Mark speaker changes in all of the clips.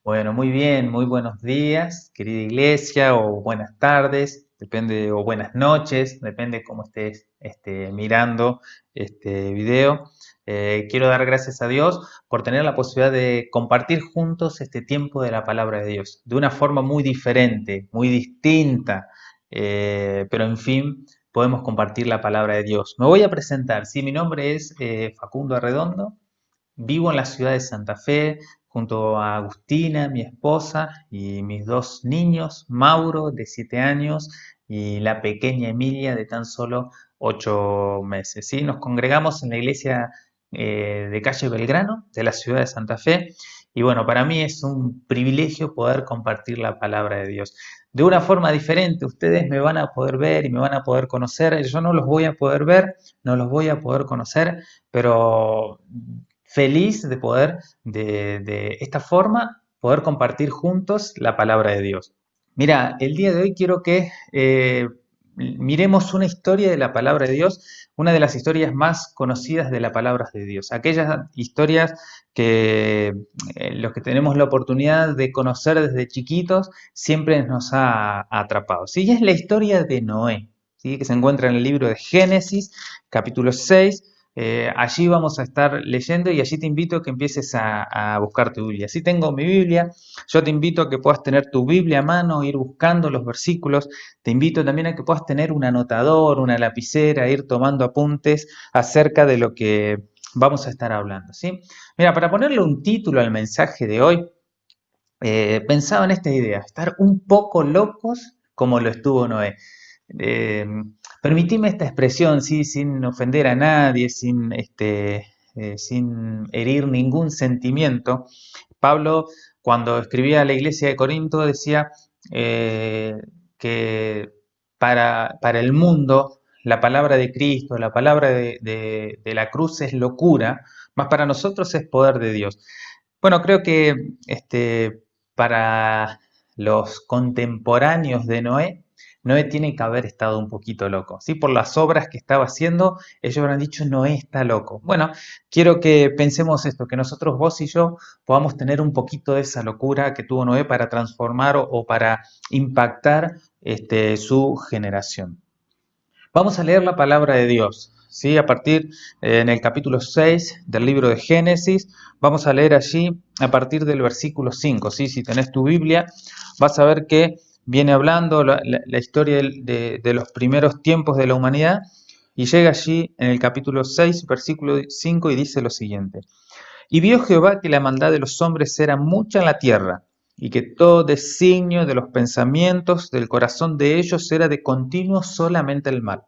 Speaker 1: Bueno, muy bien, muy buenos días, querida iglesia, o buenas tardes, depende, o buenas noches, depende cómo estés mirando este video. Quiero dar gracias a Dios por tener la posibilidad de compartir juntos este tiempo de la palabra de Dios, de una forma muy diferente, muy distinta, pero en fin, podemos compartir la palabra de Dios. Me voy a presentar, sí, mi nombre es Facundo Arredondo. Vivo en la ciudad de Santa Fe junto a Agustina, mi esposa, y mis dos niños, Mauro, de 7 años, y la pequeña Emilia, de tan solo 8 meses. ¿Sí? Nos congregamos en la iglesia de calle Belgrano, de la ciudad de Santa Fe, y bueno, para mí es un privilegio poder compartir la palabra de Dios. De una forma diferente, ustedes me van a poder ver y me van a poder conocer. Yo no los voy a poder ver, no los voy a poder conocer, pero feliz de poder, de esta forma, poder compartir juntos la palabra de Dios. Mira, el día de hoy quiero que miremos una historia de la palabra de Dios, una de las historias más conocidas de la palabra de Dios, aquellas historias que los que tenemos la oportunidad de conocer desde chiquitos siempre nos ha atrapado. ¿Sí? Y es la historia de Noé, ¿sí? Que se encuentra en el libro de Génesis, capítulo 6. Allí vamos a estar leyendo y allí te invito a que empieces a buscar tu Biblia. Así tengo mi Biblia, yo te invito a que puedas tener tu Biblia a mano, ir buscando los versículos. Te invito también a que puedas tener un anotador, una lapicera, ir tomando apuntes acerca de lo que vamos a estar hablando. ¿Sí? Mira, para ponerle un título al mensaje de hoy, pensaba en esta idea, estar un poco locos como lo estuvo Noé. Eh, Permitime esta expresión, ¿sí? Sin ofender a nadie, sin herir ningún sentimiento. Pablo, cuando escribía a la iglesia de Corinto, decía eh, que para el mundo la palabra de Cristo, la palabra de la cruz es locura, mas para nosotros es poder de Dios. Bueno, creo que para los contemporáneos de Noé, Noé tiene que haber estado un poquito loco, ¿sí? Por las obras que estaba haciendo, ellos habrán dicho, Noé está loco. Bueno, quiero que pensemos esto, que nosotros, vos y yo, podamos tener un poquito de esa locura que tuvo Noé para transformar o para impactar su generación. Vamos a leer la palabra de Dios, ¿sí? A partir en el capítulo 6 del libro de Génesis, vamos a leer allí a partir del versículo 5, ¿sí? Si tenés tu Biblia, vas a ver que viene hablando la historia de los primeros tiempos de la humanidad y llega allí en el capítulo 6, versículo 5 y dice lo siguiente. Y vio Jehová que la maldad de los hombres era mucha en la tierra, y que todo designio de los pensamientos del corazón de ellos era de continuo solamente el mal.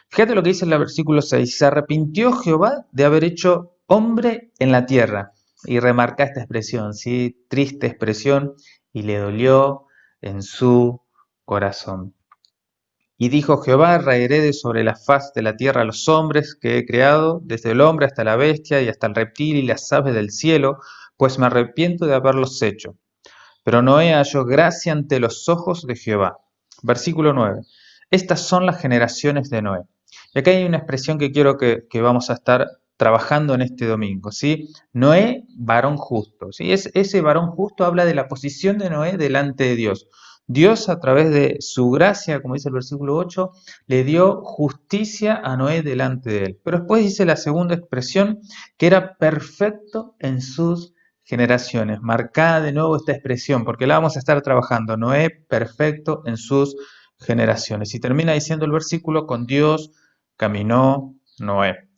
Speaker 1: Fíjate lo que dice en el versículo 6. Se arrepintió Jehová de haber hecho hombre en la tierra. Y remarca esta expresión, ¿sí? Triste expresión, y le dolió en su corazón. Y dijo Jehová, raeré de sobre la faz de la tierra a los hombres que he creado, desde el hombre hasta la bestia y hasta el reptil y las aves del cielo, pues me arrepiento de haberlos hecho. Pero Noé halló gracia ante los ojos de Jehová. Versículo 9. Estas son las generaciones de Noé. Y acá hay una expresión que quiero que vamos a estar trabajando en este domingo, ¿sí? Noé, varón justo, ¿sí? Ese varón justo habla de la posición de Noé delante de Dios. Dios, a través de su gracia, como dice el versículo 8, le dio justicia a Noé delante de él. Pero después dice la segunda expresión, que era perfecto en sus generaciones. Marcada de nuevo esta expresión, porque la vamos a estar trabajando. Noé, perfecto en sus generaciones. Y termina diciendo el versículo, con Dios caminó Noé.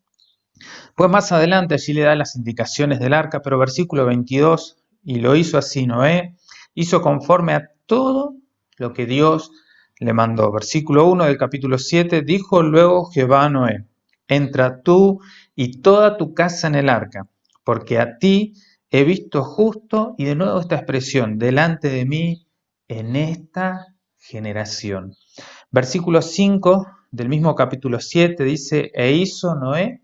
Speaker 1: Pues más adelante allí le da las indicaciones del arca, pero versículo 22, y lo hizo así Noé, hizo conforme a todo lo que Dios le mandó. Versículo 1 del capítulo 7, dijo luego Jehová a Noé, entra tú y toda tu casa en el arca, porque a ti he visto justo, y de nuevo esta expresión, delante de mí en esta generación. Versículo 5 del mismo capítulo 7 dice, e hizo Noé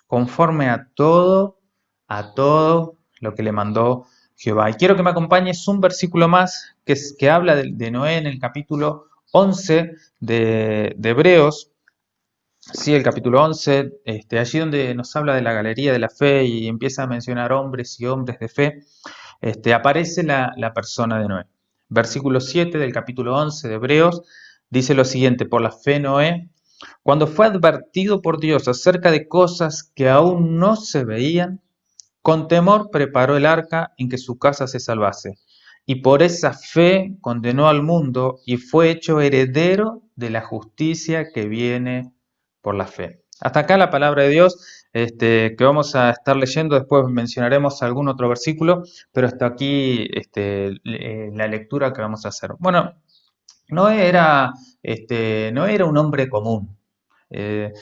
Speaker 1: conforme a todo lo que le mandó Jehová. Y quiero que me acompañes un versículo más que habla de Noé en el capítulo 11 de Hebreos. Sí, el capítulo 11, allí donde nos habla de la galería de la fe y empieza a mencionar hombres y hombres de fe. aparece la persona de Noé. Versículo 7 del capítulo 11 de Hebreos dice lo siguiente: por la fe Noé, cuando fue advertido por Dios acerca de cosas que aún no se veían, con temor preparó el arca en que su casa se salvase. Y por esa fe condenó al mundo y fue hecho heredero de la justicia que viene por la fe. Hasta acá la palabra de Dios, que vamos a estar leyendo. Después mencionaremos algún otro versículo, pero hasta aquí la lectura que vamos a hacer. Bueno, Noé era, no era un hombre común. Eh,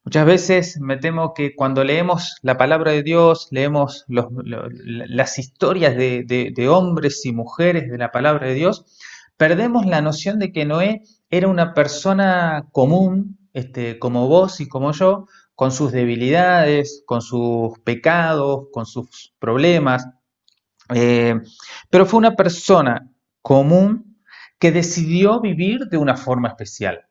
Speaker 1: Muchas veces me temo que cuando leemos la palabra de Dios, leemos las historias de hombres y mujeres de la palabra de Dios, perdemos la noción de que Noé era una persona común, como vos y como yo, con sus debilidades, con sus pecados, con sus problemas. Eh, pero fue una persona común que decidió vivir de una forma especial.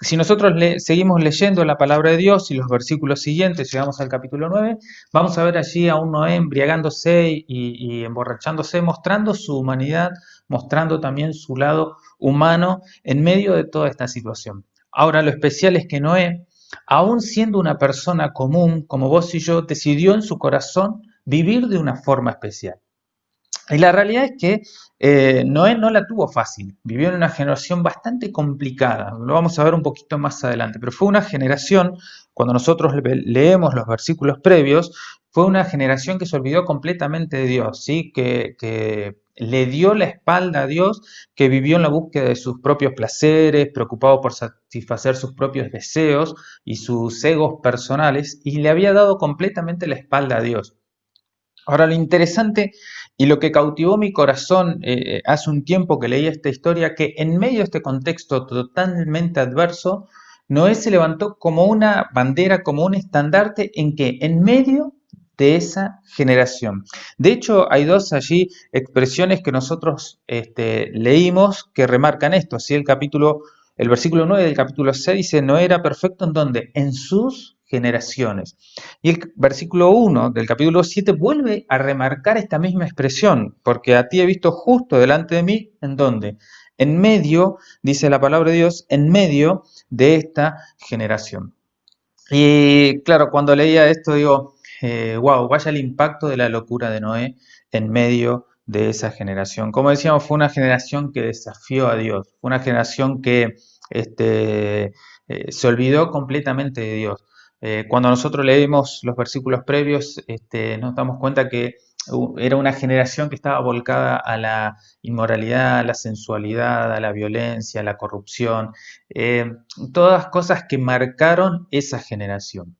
Speaker 1: Si nosotros seguimos leyendo la palabra de Dios y los versículos siguientes, llegamos al capítulo 9, vamos a ver allí a un Noé embriagándose y emborrachándose, mostrando su humanidad, mostrando también su lado humano en medio de toda esta situación. Ahora, lo especial es que Noé, aún siendo una persona común como vos y yo, decidió en su corazón vivir de una forma especial. Y la realidad es que Noé no la tuvo fácil, vivió en una generación bastante complicada, lo vamos a ver un poquito más adelante, pero fue una generación, cuando nosotros leemos los versículos previos, fue una generación que se olvidó completamente de Dios, ¿sí? Que le dio la espalda a Dios, que vivió en la búsqueda de sus propios placeres, preocupado por satisfacer sus propios deseos y sus egos personales, y le había dado completamente la espalda a Dios. Ahora, lo interesante y lo que cautivó mi corazón hace un tiempo que leí esta historia, que en medio de este contexto totalmente adverso, Noé se levantó como una bandera, como un estandarte en que en medio de esa generación. De hecho, hay dos allí expresiones que nosotros leímos que remarcan esto. ¿Sí? El versículo 9 del capítulo 6 dice: Noé era perfecto en donde, en sus generaciones. Y el versículo 1 del capítulo 7 vuelve a remarcar esta misma expresión, porque a ti he visto justo delante de mí, ¿en dónde? En medio, dice la palabra de Dios, en medio de esta generación. Y claro, cuando leía esto digo, wow, vaya el impacto de la locura de Noé en medio de esa generación. Como decíamos, fue una generación que desafió a Dios, fue una generación que se olvidó completamente de Dios. Cuando nosotros leemos los versículos previos, nos damos cuenta que era una generación que estaba volcada a la inmoralidad, a la sensualidad, a la violencia, a la corrupción, eh, todas cosas que marcaron esa generación.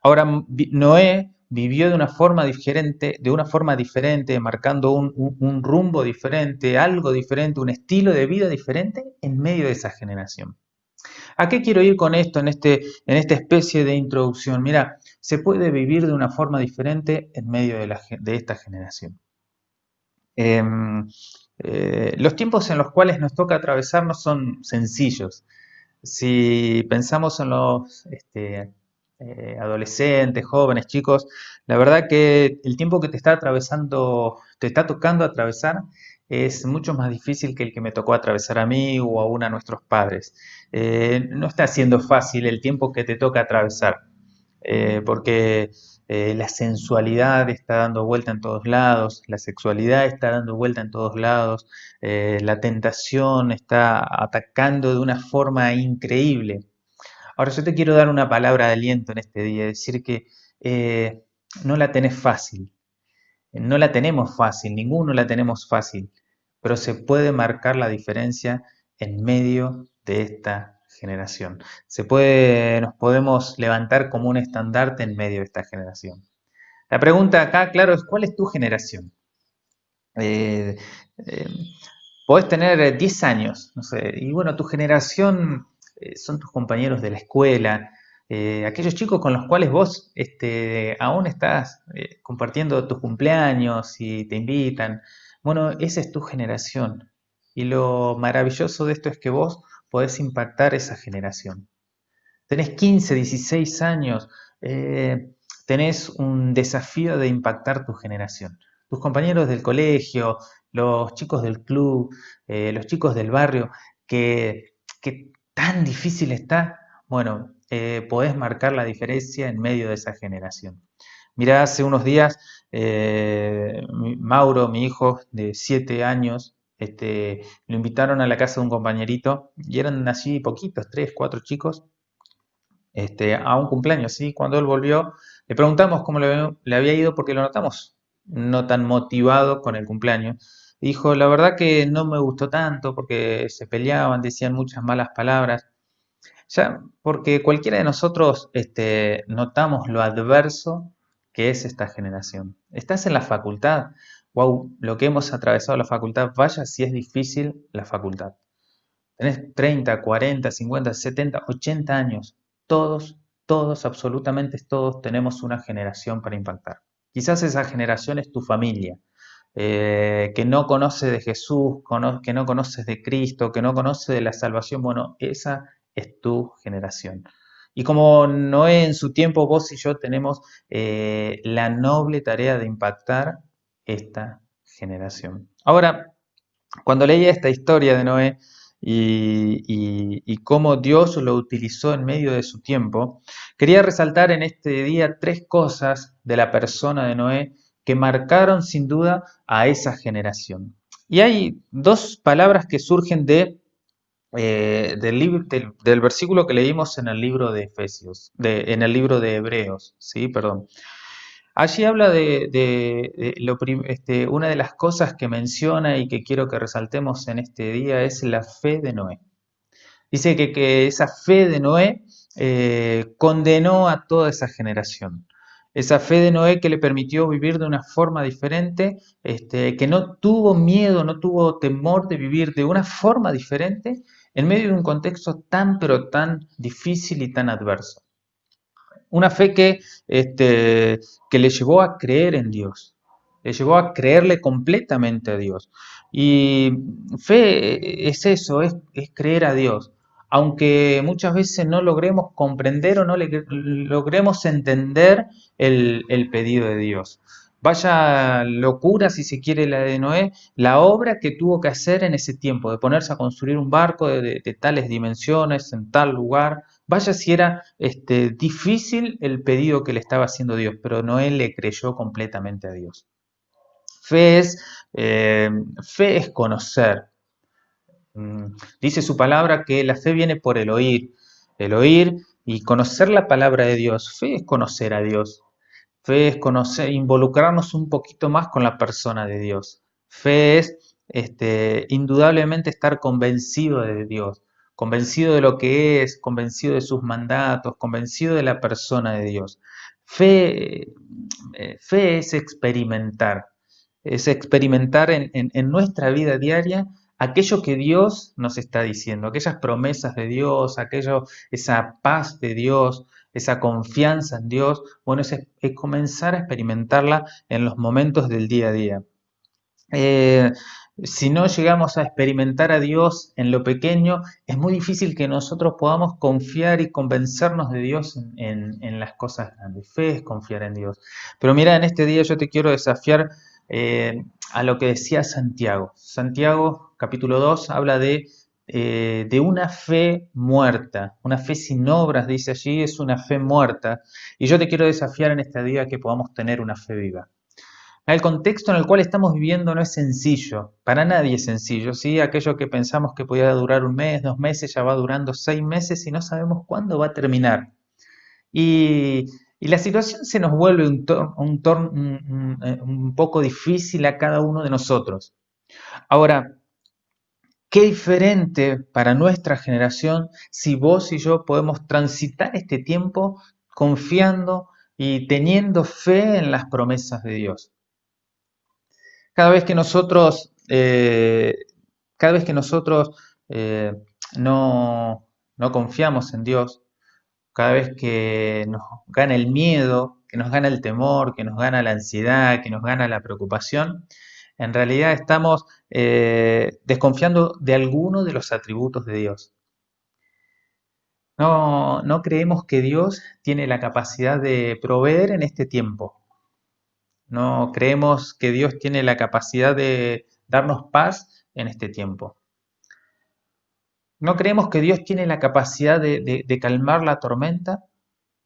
Speaker 1: Ahora, Noé vivió de una forma diferente, marcando un rumbo diferente, algo diferente, un estilo de vida diferente en medio de esa generación. ¿A qué quiero ir con esto en esta especie de introducción? Mira, se puede vivir de una forma diferente en medio de esta generación. Em, los tiempos en los cuales nos toca atravesar no son sencillos. Si pensamos en los adolescentes, jóvenes, chicos, la verdad que el tiempo que te está atravesando, te está tocando atravesar, es mucho más difícil que el que me tocó atravesar a mí o aún a nuestros padres. No está siendo fácil el tiempo que te toca atravesar, porque la sensualidad está dando vuelta en todos lados, la sexualidad está dando vuelta en todos lados, la tentación está atacando de una forma increíble. Ahora yo te quiero dar una palabra de aliento en este día, decir que no la tenés fácil, no la tenemos fácil, ninguno la tenemos fácil, pero se puede marcar la diferencia en medio de esta generación. Nos podemos levantar como un estandarte en medio de esta generación. La pregunta acá, claro, es ¿cuál es tu generación? Eh, eh, Podés tener 10 años, no sé, y bueno, tu generación son tus compañeros de la escuela, aquellos chicos con los cuales vos aún estás compartiendo tus cumpleaños y te invitan. Bueno, esa es tu generación. Y lo maravilloso de esto es que vos podés impactar esa generación. Tenés 15, 16 años, tenés un desafío de impactar tu generación. tus compañeros del colegio, los chicos del club, los chicos del barrio, que tan difícil está, bueno, podés marcar la diferencia en medio de esa generación. Mirá, hace unos días, Mauro, mi hijo de 7 años, lo invitaron a la casa de un compañerito y eran así poquitos, 3, 4 chicos, a un cumpleaños, ¿sí? Cuando él volvió, le preguntamos cómo le había ido porque lo notamos no tan motivado con el cumpleaños. Dijo, la verdad que no me gustó tanto porque se peleaban, decían muchas malas palabras. Ya, porque cualquiera de nosotros notamos lo adverso que es esta generación. Estás en la facultad, wow, lo que hemos atravesado la facultad, vaya si es difícil la facultad. Tenés 30, 40, 50, 70, 80 años. Todos, absolutamente todos tenemos una generación para impactar. Quizás esa generación es tu familia, que no conoce de Jesús, que no conoces de Cristo, que no conoce de la salvación. Bueno, esa es tu generación. Y como Noé en su tiempo, vos y yo tenemos la noble tarea de impactar esta generación. Ahora, cuando leía esta historia de Noé y cómo Dios lo utilizó en medio de su tiempo, quería resaltar en este día 3 cosas de la persona de Noé que marcaron sin duda a esa generación. Y hay 2 palabras que surgen del versículo que leímos en el libro de Efesios, en el libro de Hebreos, ¿sí? Perdón. Allí habla una de las cosas que menciona y que quiero que resaltemos en este día es la fe de Noé. Dice que esa fe de Noé condenó a toda esa generación. Esa fe de Noé que le permitió vivir de una forma diferente, que no tuvo miedo, no tuvo temor de vivir de una forma diferente en medio de un contexto tan pero tan difícil y tan adverso. Una fe que le llevó a creer en Dios, le llevó a creerle completamente a Dios. Y fe es eso, es creer a Dios. Aunque muchas veces no logremos comprender o no logremos entender el pedido de Dios. Vaya locura, si se quiere, la de Noé, la obra que tuvo que hacer en ese tiempo, de ponerse a construir un barco de tales dimensiones, en tal lugar. Vaya si era difícil el pedido que le estaba haciendo Dios, pero Noé le creyó completamente a Dios. Fe es, eh, fe es conocer. Dice su palabra que la fe viene por el oír y conocer la palabra de Dios. Fe es conocer a Dios. Fe es conocer, involucrarnos un poquito más con la persona de Dios. Fe es indudablemente estar convencido de Dios, convencido de lo que es, convencido de sus mandatos, convencido de la persona de Dios. Fe, fe es experimentar en nuestra vida diaria aquello que Dios nos está diciendo, aquellas promesas de Dios, esa paz de Dios, esa confianza en Dios. Bueno, es comenzar a experimentarla en los momentos del día a día. Eh, si no llegamos a experimentar a Dios en lo pequeño, es muy difícil que nosotros podamos confiar y convencernos de Dios en las cosas grandes. Fe es confiar en Dios. Pero mira, en este día yo te quiero desafiar a lo que decía Santiago. Santiago, capítulo 2, habla de una fe muerta, una fe sin obras, dice allí, es una fe muerta. Y yo te quiero desafiar en este día que podamos tener una fe viva. El contexto en el cual estamos viviendo no es sencillo, para nadie es sencillo, ¿sí? Aquello que pensamos que podía durar un mes, 2 meses, ya va durando 6 meses y no sabemos cuándo va a terminar. Y, y la situación se nos vuelve un poco difícil a cada uno de nosotros. Ahora, qué diferente para nuestra generación si vos y yo podemos transitar este tiempo confiando y teniendo fe en las promesas de Dios. Cada vez que nosotros, cada vez que nosotros eh, no confiamos en Dios, cada vez que nos gana el miedo, que nos gana el temor, que nos gana la ansiedad, que nos gana la preocupación, en realidad estamos desconfiando de alguno de los atributos de Dios. No creemos que Dios tiene la capacidad de proveer en este tiempo. No creemos que Dios tiene la capacidad de darnos paz en este tiempo. No creemos que Dios tiene la capacidad de calmar la tormenta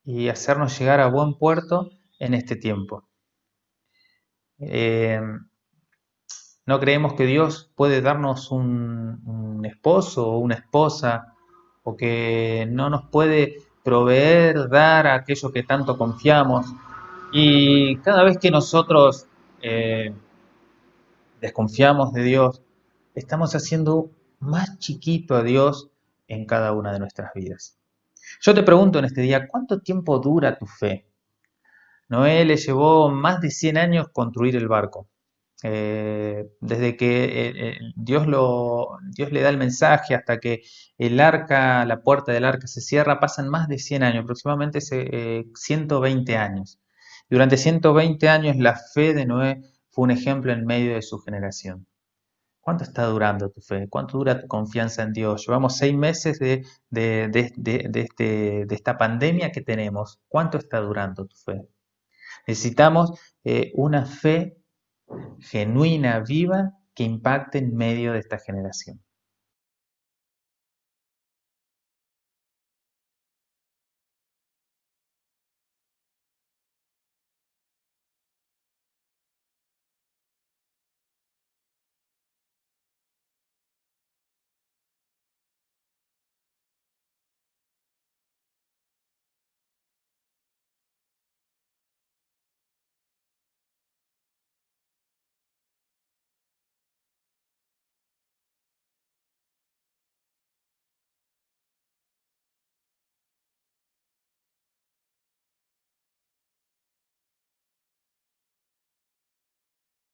Speaker 1: y hacernos llegar a buen puerto en este tiempo. Eh, no creemos que Dios puede darnos un esposo o una esposa, o que no nos puede proveer, dar aquello que tanto confiamos. Y cada vez que nosotros desconfiamos de Dios, estamos haciendo más chiquito a Dios en cada una de nuestras vidas. Yo te pregunto en este día, ¿cuánto tiempo dura tu fe? Noé le llevó más de 100 años construir el barco. Desde que Dios le da el mensaje hasta que el arca, la puerta del arca se cierra, pasan más de 100 años, aproximadamente 120 años. Durante 120 años la fe de Noé fue un ejemplo en medio de su generación. ¿Cuánto está durando tu fe? ¿Cuánto dura tu confianza en Dios? Llevamos 6 meses de esta pandemia que tenemos. ¿Cuánto está durando tu fe? Necesitamos una fe genuina, viva, que impacte en medio de esta generación.